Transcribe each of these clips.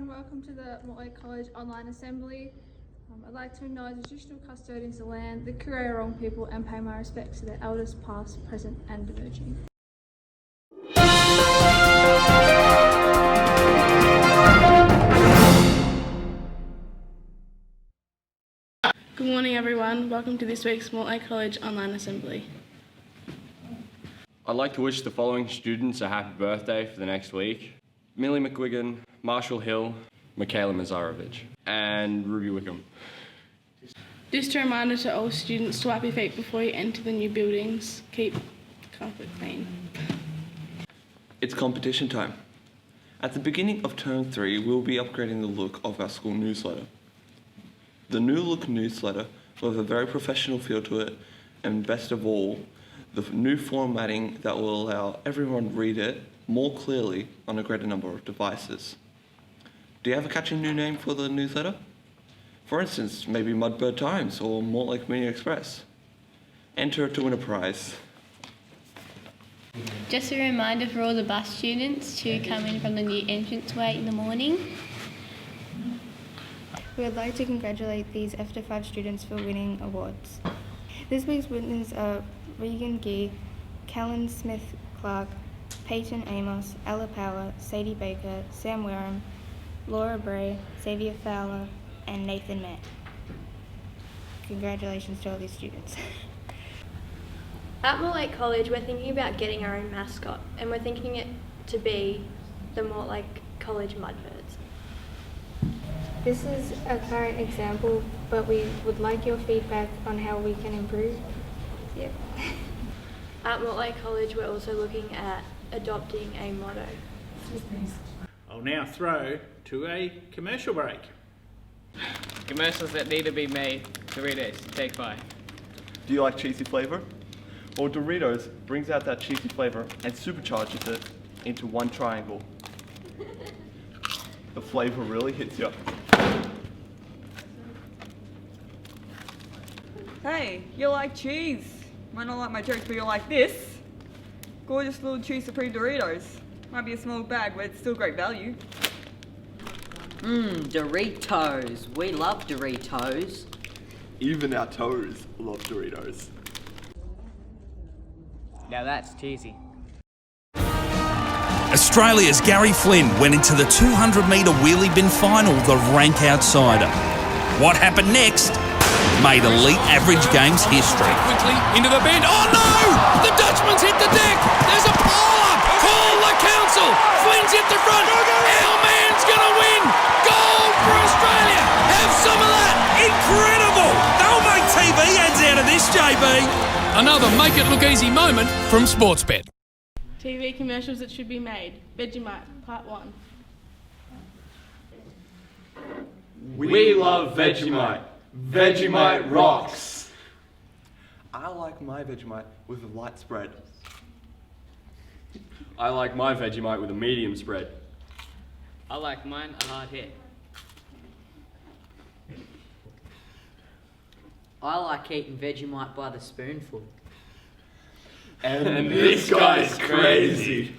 everyone, welcome to the Mortlake College online assembly. I'd like to acknowledge the traditional custodians of the land, the Kurrawarong people, and pay my respects to their elders past, present and emerging. Good morning everyone, welcome to this week's Mortlake College online assembly. I'd like to wish the following students a happy birthday for the next week. Millie McGuigan, Marshall Hill, Michaela Mazarovich, and Ruby Wickham. Just a reminder to all students to wipe your feet before you enter the new buildings. Keep the carpet clean. It's competition time. At the beginning of term 3, we'll be upgrading the look of our school newsletter. The new look newsletter will have a very professional feel to it, and best of all, the new formatting that will allow everyone to read it more clearly on a greater number of devices. Do you have a catchy new name for the newsletter? For instance, maybe Mudbird Times or Mortlake Media Express. Enter to win a prize. Just a reminder for all the bus students to come in from the new entranceway in the morning. We would like to congratulate these F 5 students for winning awards. This week's winners are Regan Gee, Callan Smith-Clark, Peyton Amos, Ella Power, Sadie Baker, Sam Wareham, Laura Bray, Xavier Fowler, and Nathan Mann. Congratulations to all these students. At Mortlake College, we're thinking about getting our own mascot, and we're thinking it to be the Mortlake College Mudbirds. This is a current example, but we would like your feedback on how we can improve. Yep. At Mortlake College, we're also looking at adopting a motto. I'll now throw to a commercial break. Commercials that need to be made. Doritos, take 5. Do you like cheesy flavor? Well, Doritos brings out that cheesy flavor and supercharges it into one triangle. The flavor really hits you. Hey, you like cheese. Might not like my jokes, but you'll like this. Gorgeous little cheese supreme Doritos. Might be a small bag, but it's still great value. Doritos. We love Doritos. Even our toes love Doritos. Now that's cheesy. Australia's Gary Flynn went into the 200-metre wheelie bin final the rank outsider. What happened next made elite average games history. Quickly into the bend. Oh no! The Dutchman's hit the deck. There's a pile-up. Call the council. Flynn's hit the front. Our man's gonna win. Gold for Australia. Have some of that. Incredible! They'll make TV ads out of this, JB. Another make it look easy moment from Sportsbet. TV commercials that should be made. Vegemite, part 1. We love Vegemite. Vegemite rocks. I like my Vegemite with a light spread. I like my Vegemite with a medium spread. I like mine a hard hit. I like eating Vegemite by the spoonful. And this guy's crazy.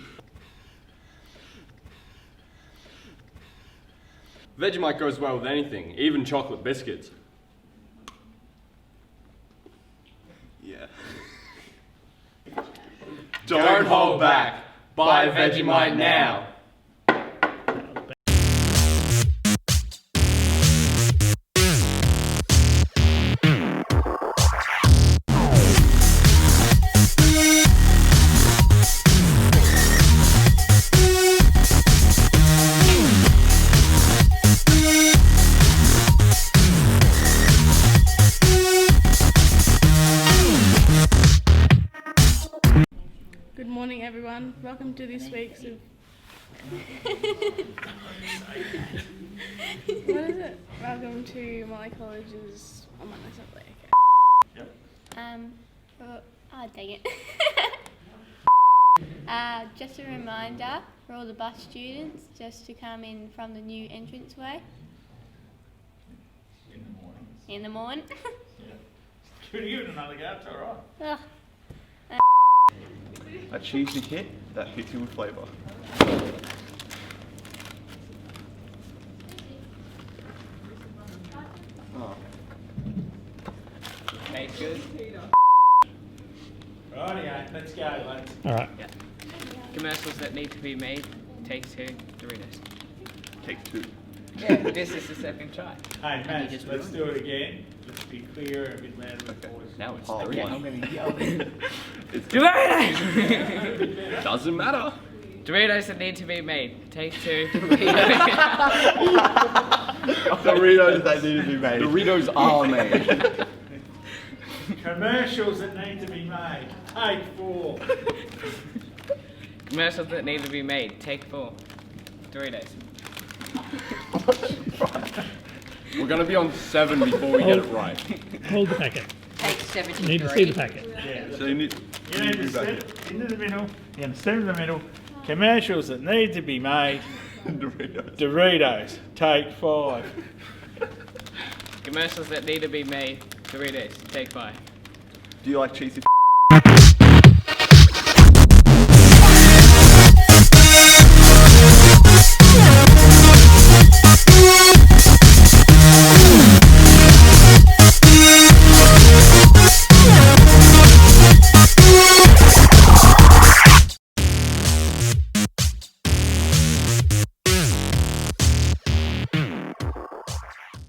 Vegemite goes well with anything, even chocolate biscuits. Yeah. Don't hold back. Buy Vegemite now. Good morning everyone, welcome to this week's of... What is it? Welcome to Mortlake College's online assembly. Okay. Dang it. Just a reminder for all the bus students just to come in from the new entranceway. In the morning. Give it another go, it's alright. A cheesy hit that hits you with flavor. Take good. Rightio, let's go, lads. All right. Yeah. Commercials that need to be made. Take 2. Doritos. Take 2. Yeah, this is the second try. Hey, Matt, let's do it again. Let's be clear and a bit louder with voice. Now it's Oh, 3. okay. I'm going to yell. Doritos! Doesn't matter. Doritos that need to be made. Take 2. Doritos that need to be made. Doritos are made. Commercials that need to be made. Take 4. Commercials that need to be made. Take 4. Doritos. We're going to be on 7 before we get it right. Hold the packet. Take 73. You need to see the packet. Yeah. So you need to step into the middle. You're going to step in the middle. Commercials that need to be made. Doritos. Doritos. Take 5. Commercials that need to be made. Doritos. Take 5. Do you like cheesy